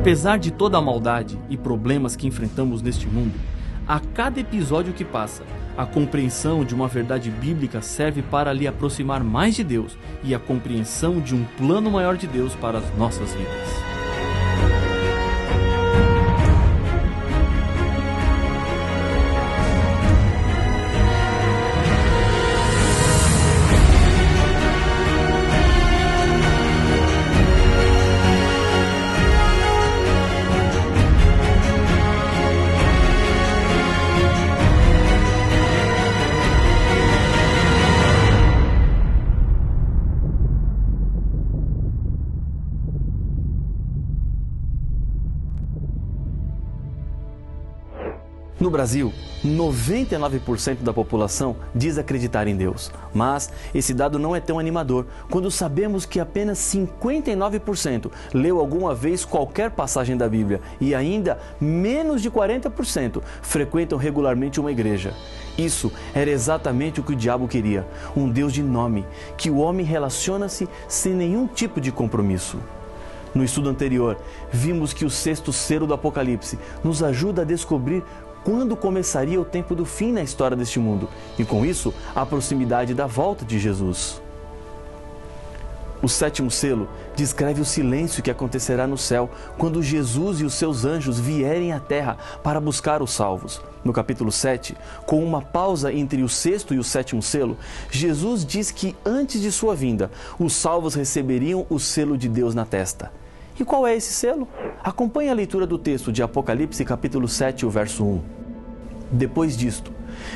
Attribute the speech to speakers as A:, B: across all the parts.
A: Apesar de toda a maldade e problemas que enfrentamos neste mundo, a cada episódio que passa, a compreensão de uma verdade bíblica serve para lhe aproximar mais de Deus e a compreensão de um plano maior de Deus para as nossas vidas. No Brasil, 99% da população diz acreditar em Deus, mas esse dado não é tão animador quando sabemos que apenas 59% leu alguma vez qualquer passagem da Bíblia e ainda menos de 40% frequentam regularmente uma igreja. Isso era exatamente o que o diabo queria, um Deus de nome, que o homem relaciona-se sem nenhum tipo de compromisso. No estudo anterior, vimos que o sexto selo do Apocalipse nos ajuda a descobrir quando começaria o tempo do fim na história deste mundo, e com isso, a proximidade da volta de Jesus. O sétimo selo descreve o silêncio que acontecerá no céu quando Jesus e os seus anjos vierem à terra para buscar os salvos. No capítulo 7, com uma pausa entre o sexto e o sétimo selo, Jesus diz que antes de sua vinda, os salvos receberiam o selo de Deus na testa. E qual é esse selo? Acompanhe a leitura do texto de Apocalipse capítulo 7, o verso 1. Depois disto,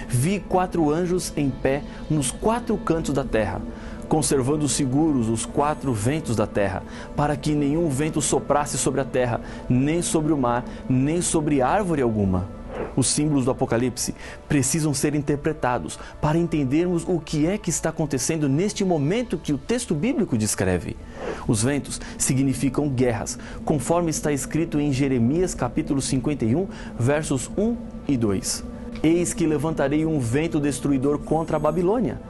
A: vi 4 anjos em pé nos 4 cantos da terra, conservando seguros os 4 ventos da terra, para que nenhum vento soprasse sobre a terra, nem sobre o mar, nem sobre árvore alguma. Os símbolos do Apocalipse precisam ser interpretados para entendermos o que é que está acontecendo neste momento que o texto bíblico descreve. Os ventos significam guerras, conforme está escrito em Jeremias capítulo 51, versos 1 e 2. Eis que levantarei um vento destruidor contra a Babilônia.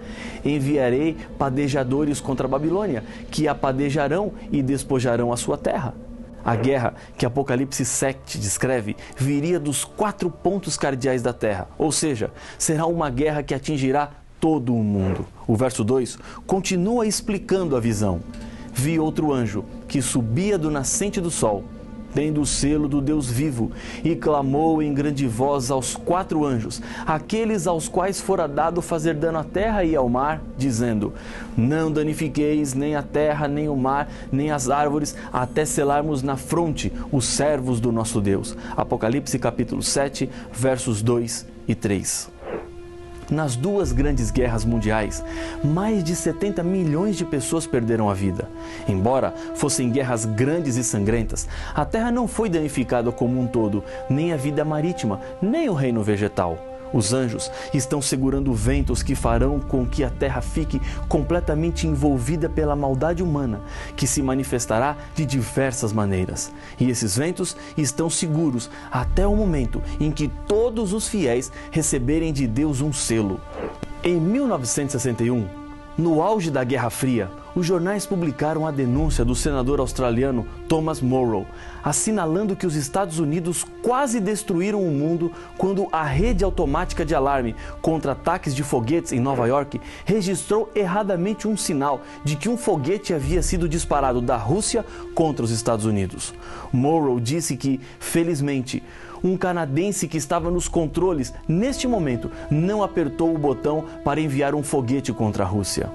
A: Enviarei padejadores contra a Babilônia, que apadejarão e despojarão a sua terra. A guerra que Apocalipse 7 descreve viria dos 4 pontos cardeais da terra, ou seja, será uma guerra que atingirá todo o mundo. O verso 2 continua explicando a visão. Vi outro anjo que subia do nascente do sol, tendo o selo do Deus vivo, e clamou em grande voz aos 4 anjos, aqueles aos quais fora dado fazer dano à terra e ao mar, dizendo: não danifiqueis nem a terra, nem o mar, nem as árvores, até selarmos na fronte os servos do nosso Deus. Apocalipse capítulo 7, versos 2 e 3. Nas 2 grandes guerras mundiais, mais de 70 milhões de pessoas perderam a vida. Embora fossem guerras grandes e sangrentas, a terra não foi danificada como um todo, nem a vida marítima, nem o reino vegetal. Os anjos estão segurando ventos que farão com que a terra fique completamente envolvida pela maldade humana, que se manifestará de diversas maneiras. E esses ventos estão seguros até o momento em que todos os fiéis receberem de Deus um selo. Em 1961, no auge da Guerra Fria, os jornais publicaram a denúncia do senador australiano Thomas Morrow, assinalando que os Estados Unidos quase destruíram o mundo quando a rede automática de alarme contra ataques de foguetes em Nova York registrou erradamente um sinal de que um foguete havia sido disparado da Rússia contra os Estados Unidos. Morrow disse que, felizmente, um canadense que estava nos controles, neste momento, não apertou o botão para enviar um foguete contra a Rússia.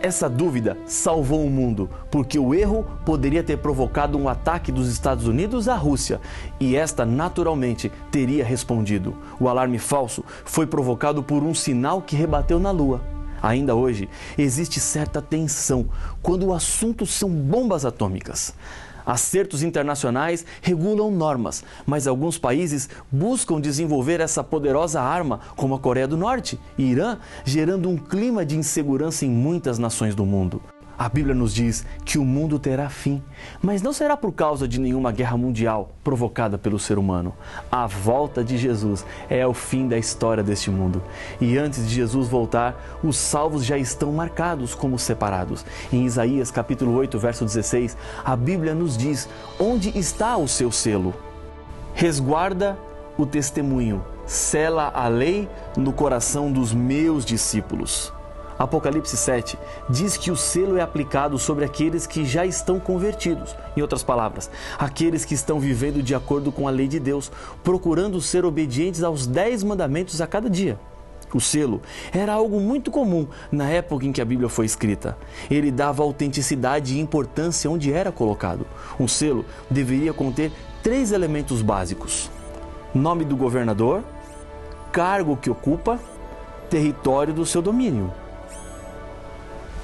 A: Essa dúvida salvou o mundo, porque o erro poderia ter provocado um ataque dos Estados Unidos à Rússia, e esta naturalmente teria respondido. O alarme falso foi provocado por um sinal que rebateu na Lua. Ainda hoje, existe certa tensão quando o assunto são bombas atômicas. Acertos internacionais regulam normas, mas alguns países buscam desenvolver essa poderosa arma, como a Coreia do Norte e Irã, gerando um clima de insegurança em muitas nações do mundo. A Bíblia nos diz que o mundo terá fim, mas não será por causa de nenhuma guerra mundial provocada pelo ser humano. A volta de Jesus é o fim da história deste mundo. E antes de Jesus voltar, os salvos já estão marcados como separados. Em Isaías capítulo 8, verso 16, a Bíblia nos diz onde está o seu selo. Resguarda o testemunho, sela a lei no coração dos meus discípulos. Apocalipse 7 diz que o selo é aplicado sobre aqueles que já estão convertidos. Em outras palavras, aqueles que estão vivendo de acordo com a lei de Deus, procurando ser obedientes aos 10 mandamentos a cada dia. O selo era algo muito comum na época em que a Bíblia foi escrita. Ele dava autenticidade e importância onde era colocado. Um selo deveria conter 3 elementos básicos: nome do governador, cargo que ocupa, território do seu domínio.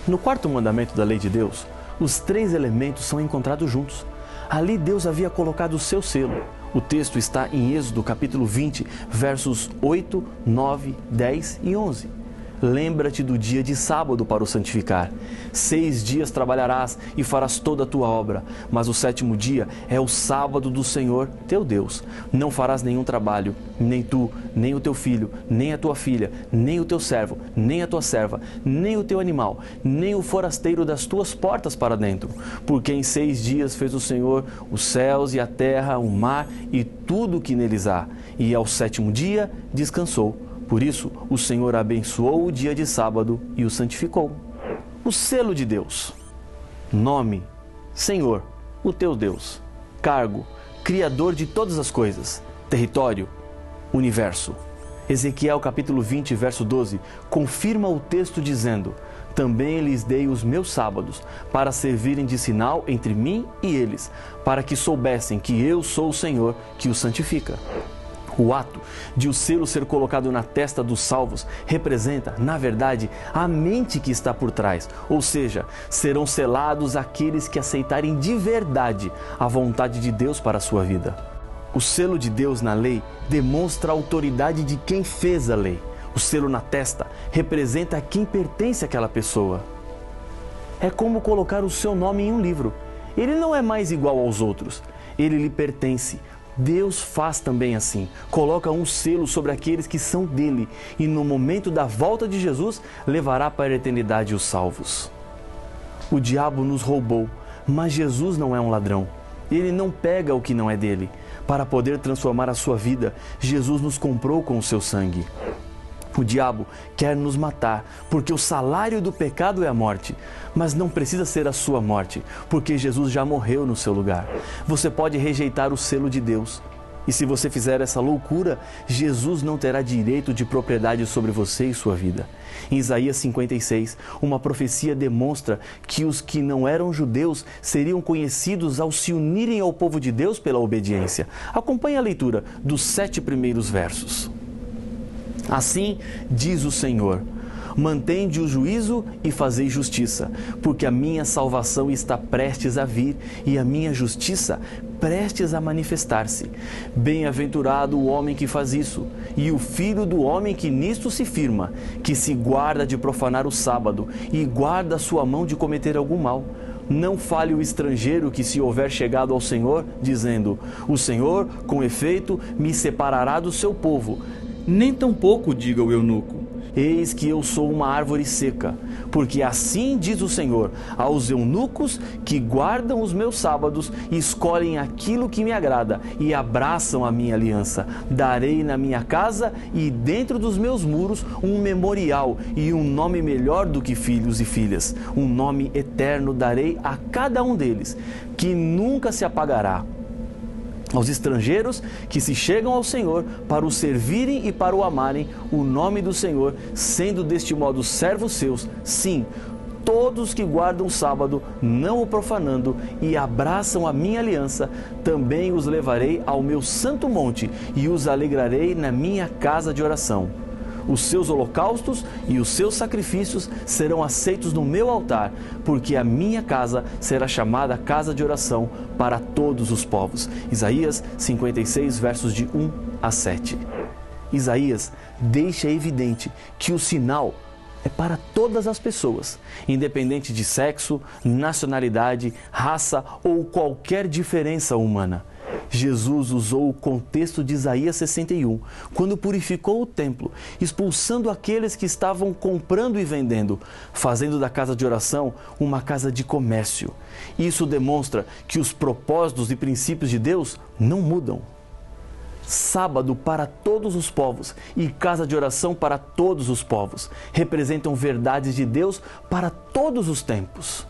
A: No 4º mandamento da lei de Deus, os 3 elementos são encontrados juntos. Ali Deus havia colocado o seu selo. O texto está em Êxodo capítulo 20, versos 8, 9, 10 e 11. Lembra-te do dia de sábado para o santificar. 6 dias trabalharás e farás toda a tua obra, mas o 7º dia é o sábado do Senhor teu Deus. Não farás nenhum trabalho, nem tu, nem o teu filho, nem a tua filha, nem o teu servo, nem a tua serva, nem o teu animal, nem o forasteiro das tuas portas para dentro. Porque em 6 dias fez o Senhor os céus e a terra, o mar e tudo o que neles há. E ao 7º dia descansou. Por isso, o Senhor abençoou o dia de sábado e o santificou. O selo de Deus. Nome: Senhor, o teu Deus. Cargo: Criador de todas as coisas. Território: Universo. Ezequiel capítulo 20, verso 12, confirma o texto dizendo: também lhes dei os meus sábados, para servirem de sinal entre mim e eles, para que soubessem que eu sou o Senhor que os santifica. O ato de o selo ser colocado na testa dos salvos representa, na verdade, a mente que está por trás, ou seja, serão selados aqueles que aceitarem de verdade a vontade de Deus para a sua vida. O selo de Deus na lei demonstra a autoridade de quem fez a lei. O selo na testa representa a quem pertence àquela pessoa. É como colocar o seu nome em um livro. Ele não é mais igual aos outros, ele lhe pertence. Deus faz também assim, coloca um selo sobre aqueles que são dele e no momento da volta de Jesus levará para a eternidade os salvos. O diabo nos roubou, mas Jesus não é um ladrão. Ele não pega o que não é dele. Para poder transformar a sua vida, Jesus nos comprou com o seu sangue. O diabo quer nos matar, porque o salário do pecado é a morte. Mas não precisa ser a sua morte, porque Jesus já morreu no seu lugar. Você pode rejeitar o selo de Deus. E se você fizer essa loucura, Jesus não terá direito de propriedade sobre você e sua vida. Em Isaías 56, uma profecia demonstra que os que não eram judeus seriam conhecidos ao se unirem ao povo de Deus pela obediência. Acompanhe a leitura dos 7 primeiros versos. Assim diz o Senhor: mantende o juízo e fazei justiça, porque a minha salvação está prestes a vir e a minha justiça prestes a manifestar-se. Bem-aventurado o homem que faz isso, e o filho do homem que nisto se firma, que se guarda de profanar o sábado e guarda a sua mão de cometer algum mal. Não fale o estrangeiro que se houver chegado ao Senhor, dizendo: o Senhor, com efeito, me separará do seu povo. Nem tampouco diga o eunuco: eis que eu sou uma árvore seca, porque assim diz o Senhor aos eunucos que guardam os meus sábados e escolhem aquilo que me agrada e abraçam a minha aliança. Darei na minha casa e dentro dos meus muros um memorial e um nome melhor do que filhos e filhas. Um nome eterno darei a cada um deles, que nunca se apagará. Aos estrangeiros que se chegam ao Senhor para o servirem e para o amarem, o nome do Senhor, sendo deste modo servos seus, sim, todos que guardam o sábado, não o profanando, e abraçam a minha aliança, também os levarei ao meu santo monte e os alegrarei na minha casa de oração. Os seus holocaustos e os seus sacrifícios serão aceitos no meu altar, porque a minha casa será chamada casa de oração para todos os povos. Isaías 56, versos de 1 a 7. Isaías deixa evidente que o sinal é para todas as pessoas, independente de sexo, nacionalidade, raça ou qualquer diferença humana. Jesus usou o contexto de Isaías 61, quando purificou o templo, expulsando aqueles que estavam comprando e vendendo, fazendo da casa de oração uma casa de comércio. Isso demonstra que os propósitos e princípios de Deus não mudam. Sábado para todos os povos e casa de oração para todos os povos representam verdades de Deus para todos os tempos.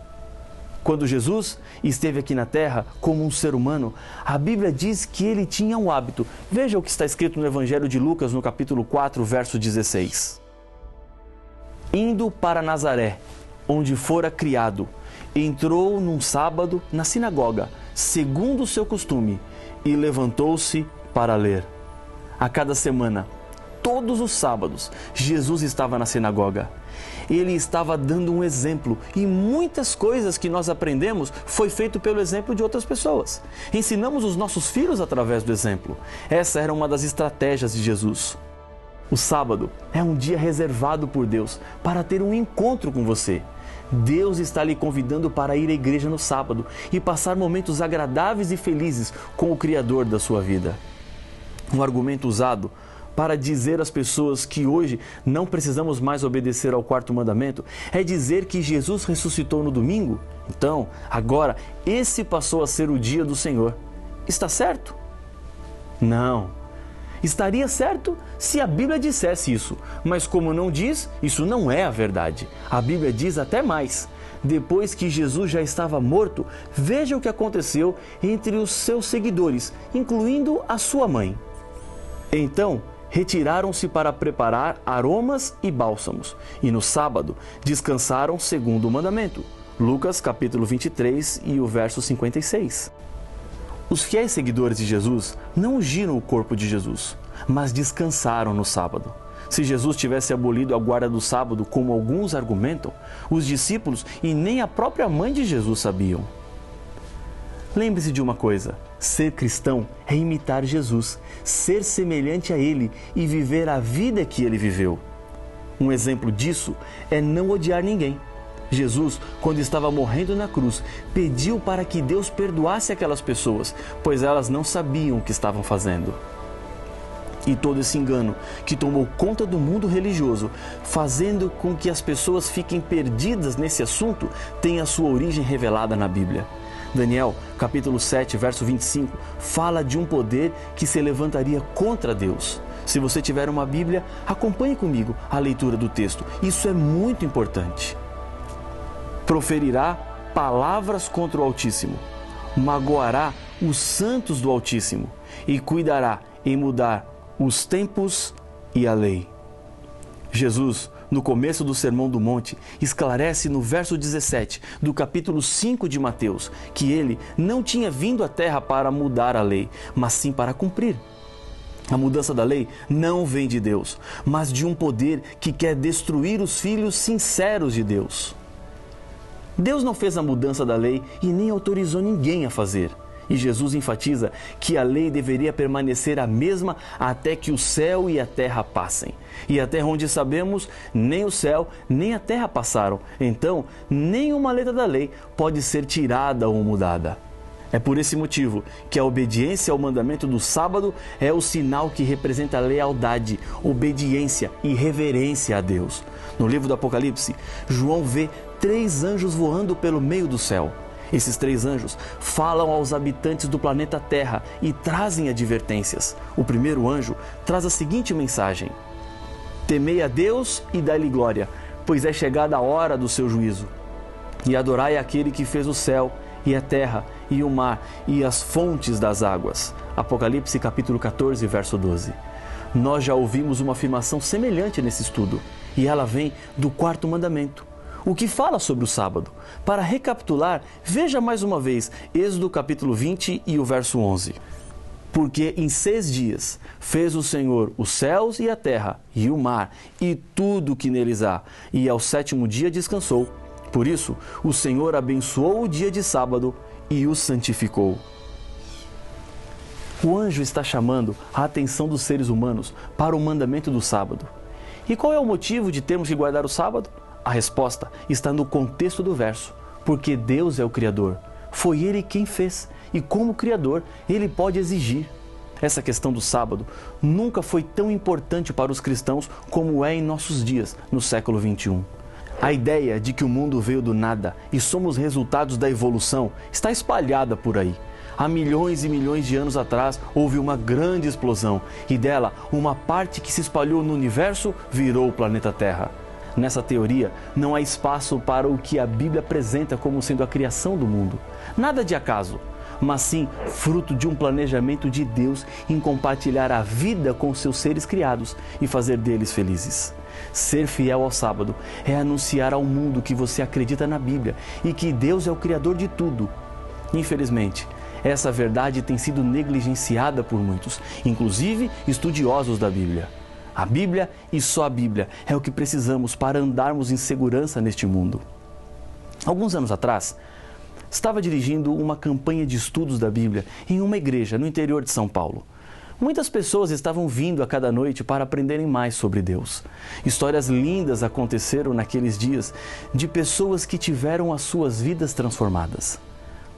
A: Quando Jesus esteve aqui na terra como um ser humano, a Bíblia diz que ele tinha um hábito. Veja o que está escrito no Evangelho de Lucas, no capítulo 4, verso 16. Indo para Nazaré, onde fora criado, entrou num sábado na sinagoga, segundo o seu costume, e levantou-se para ler. A cada semana, todos os sábados, Jesus estava na sinagoga. Ele estava dando um exemplo e muitas coisas que nós aprendemos foi feito pelo exemplo de outras pessoas. Ensinamos os nossos filhos através do exemplo. Essa era uma das estratégias de Jesus. O sábado é um dia reservado por Deus para ter um encontro com você. Deus está lhe convidando para ir à igreja no sábado e passar momentos agradáveis e felizes com o Criador da sua vida. Um argumento usado para dizer às pessoas que hoje não precisamos mais obedecer ao quarto mandamento é dizer que Jesus ressuscitou no domingo. Então, agora, esse passou a ser o dia do Senhor. Está certo? Não. Estaria certo se a Bíblia dissesse isso, mas como não diz, isso não é a verdade. A Bíblia diz até mais. Depois que Jesus já estava morto, veja o que aconteceu entre os seus seguidores, incluindo a sua mãe. Então, retiraram-se para preparar aromas e bálsamos, e no sábado descansaram segundo o mandamento. Lucas capítulo 23 e o verso 56. Os fiéis seguidores de Jesus não ungiram o corpo de Jesus, mas descansaram no sábado. Se Jesus tivesse abolido a guarda do sábado, como alguns argumentam, os discípulos e nem a própria mãe de Jesus sabiam. Lembre-se de uma coisa: ser cristão é imitar Jesus, ser semelhante a Ele e viver a vida que Ele viveu. Um exemplo disso é não odiar ninguém. Jesus, quando estava morrendo na cruz, pediu para que Deus perdoasse aquelas pessoas, pois elas não sabiam o que estavam fazendo. E todo esse engano que tomou conta do mundo religioso, fazendo com que as pessoas fiquem perdidas nesse assunto, tem a sua origem revelada na Bíblia. Daniel, capítulo 7, verso 25, fala de um poder que se levantaria contra Deus. Se você tiver uma Bíblia, acompanhe comigo a leitura do texto. Isso é muito importante. Proferirá palavras contra o Altíssimo, magoará os santos do Altíssimo e cuidará em mudar os tempos e a lei. Jesus, no começo do Sermão do Monte, esclarece no verso 17 do capítulo 5 de Mateus que ele não tinha vindo à terra para mudar a lei, mas sim para cumprir. A mudança da lei não vem de Deus, mas de um poder que quer destruir os filhos sinceros de Deus. Deus não fez a mudança da lei e nem autorizou ninguém a fazer. E Jesus enfatiza que a lei deveria permanecer a mesma até que o céu e a terra passem. E até onde sabemos, nem o céu nem a terra passaram. Então, nenhuma letra da lei pode ser tirada ou mudada. É por esse motivo que a obediência ao mandamento do sábado é o sinal que representa lealdade, obediência e reverência a Deus. No livro do Apocalipse, João vê 3 anjos voando pelo meio do céu. Esses 3 anjos falam aos habitantes do planeta Terra e trazem advertências. O primeiro anjo traz a seguinte mensagem: temei a Deus e dai-lhe glória, pois é chegada a hora do seu juízo. E adorai aquele que fez o céu e a terra e o mar e as fontes das águas. Apocalipse capítulo 14, verso 12. Nós já ouvimos uma afirmação semelhante nesse estudo, e ela vem do 4º mandamento, o que fala sobre o sábado. Para recapitular, veja mais uma vez Êxodo capítulo 20 e o verso 11. Porque em 6 dias fez o Senhor os céus e a terra e o mar e tudo o que neles há, e ao 7º dia descansou. Por isso, o Senhor abençoou o dia de sábado e o santificou. O anjo está chamando a atenção dos seres humanos para o mandamento do sábado. E qual é o motivo de termos que guardar o sábado? A resposta está no contexto do verso. Porque Deus é o Criador. Foi Ele quem fez. E como Criador, Ele pode exigir. Essa questão do sábado nunca foi tão importante para os cristãos como é em nossos dias, no século XXI. A ideia de que o mundo veio do nada e somos resultados da evolução está espalhada por aí. Há milhões e milhões de anos atrás houve uma grande explosão e dela uma parte que se espalhou no universo virou o planeta Terra. Nessa teoria não há espaço para o que a Bíblia apresenta como sendo a criação do mundo. Nada de acaso, mas sim fruto de um planejamento de Deus em compartilhar a vida com seus seres criados e fazer deles felizes. Ser fiel ao sábado é anunciar ao mundo que você acredita na Bíblia e que Deus é o Criador de tudo. Infelizmente, essa verdade tem sido negligenciada por muitos, inclusive estudiosos da Bíblia. A Bíblia e só a Bíblia é o que precisamos para andarmos em segurança neste mundo. Alguns anos atrás, estava dirigindo uma campanha de estudos da Bíblia em uma igreja no interior de São Paulo. Muitas pessoas estavam vindo a cada noite para aprenderem mais sobre Deus. Histórias lindas aconteceram naqueles dias de pessoas que tiveram as suas vidas transformadas.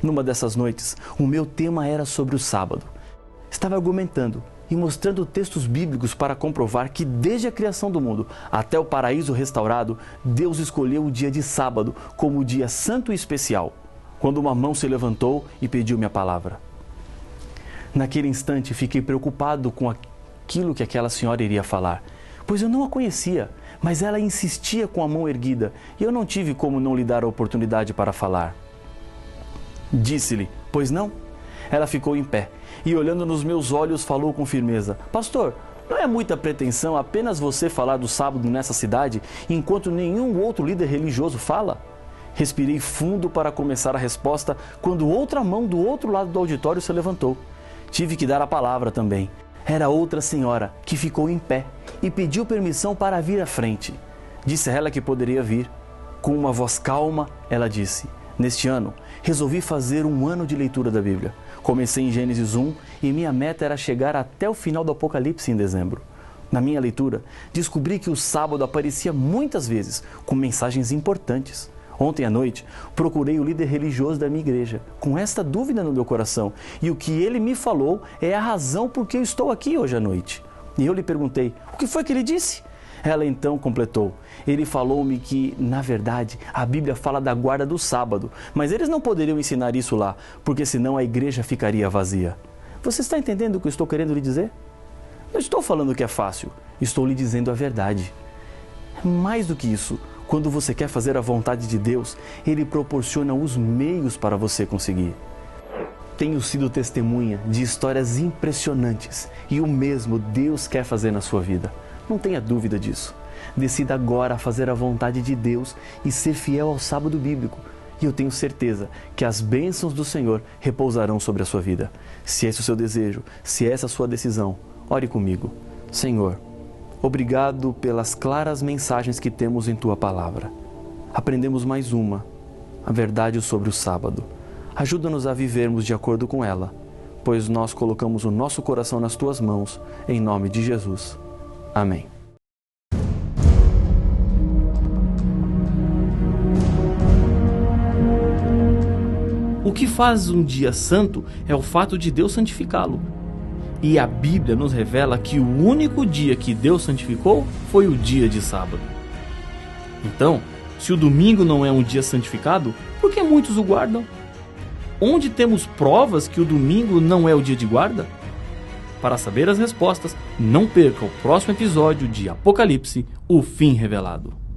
A: Numa dessas noites, o meu tema era sobre o sábado. Estava argumentando e mostrando textos bíblicos para comprovar que desde a criação do mundo até o paraíso restaurado, Deus escolheu o dia de sábado como o dia santo e especial, quando uma mão se levantou e pediu minha palavra. Naquele instante, fiquei preocupado com aquilo que aquela senhora iria falar, pois eu não a conhecia, mas ela insistia com a mão erguida e eu não tive como não lhe dar a oportunidade para falar. Disse-lhe, pois não? Ela ficou em pé e, olhando nos meus olhos, falou com firmeza: Pastor, não é muita pretensão apenas você falar do sábado nessa cidade, enquanto nenhum outro líder religioso fala? Respirei fundo para começar a resposta, quando outra mão do outro lado do auditório se levantou. Tive que dar a palavra também. Era outra senhora que ficou em pé e pediu permissão para vir à frente. Disse a ela que poderia vir. Com uma voz calma, ela disse: Neste ano, resolvi fazer um ano de leitura da Bíblia. Comecei em Gênesis 1 e minha meta era chegar até o final do Apocalipse em dezembro. Na minha leitura, descobri que o sábado aparecia muitas vezes com mensagens importantes. Ontem à noite, procurei o líder religioso da minha igreja, com esta dúvida no meu coração, e o que ele me falou é a razão por que eu estou aqui hoje à noite. E eu lhe perguntei: o que foi que ele disse? Ela então completou: ele falou-me que, na verdade, a Bíblia fala da guarda do sábado, mas eles não poderiam ensinar isso lá, porque senão a igreja ficaria vazia. Você está entendendo o que eu estou querendo lhe dizer? Não estou falando que é fácil, estou lhe dizendo a verdade. Mais do que isso, quando você quer fazer a vontade de Deus, Ele proporciona os meios para você conseguir. Tenho sido testemunha de histórias impressionantes e o mesmo Deus quer fazer na sua vida. Não tenha dúvida disso. Decida agora fazer a vontade de Deus e ser fiel ao sábado bíblico. E eu tenho certeza que as bênçãos do Senhor repousarão sobre a sua vida. Se esse é o seu desejo, se essa é a sua decisão, ore comigo. Senhor, obrigado pelas claras mensagens que temos em Tua Palavra. Aprendemos mais uma, a verdade sobre o sábado. Ajuda-nos a vivermos de acordo com ela, pois nós colocamos o nosso coração nas Tuas mãos, em nome de Jesus. Amém. O que faz um dia santo é o fato de Deus santificá-lo. E a Bíblia nos revela que o único dia que Deus santificou foi o dia de sábado. Então, se o domingo não é um dia santificado, por que muitos o guardam? Onde temos provas que o domingo não é o dia de guarda? Para saber as respostas, não perca o próximo episódio de Apocalipse, o fim revelado.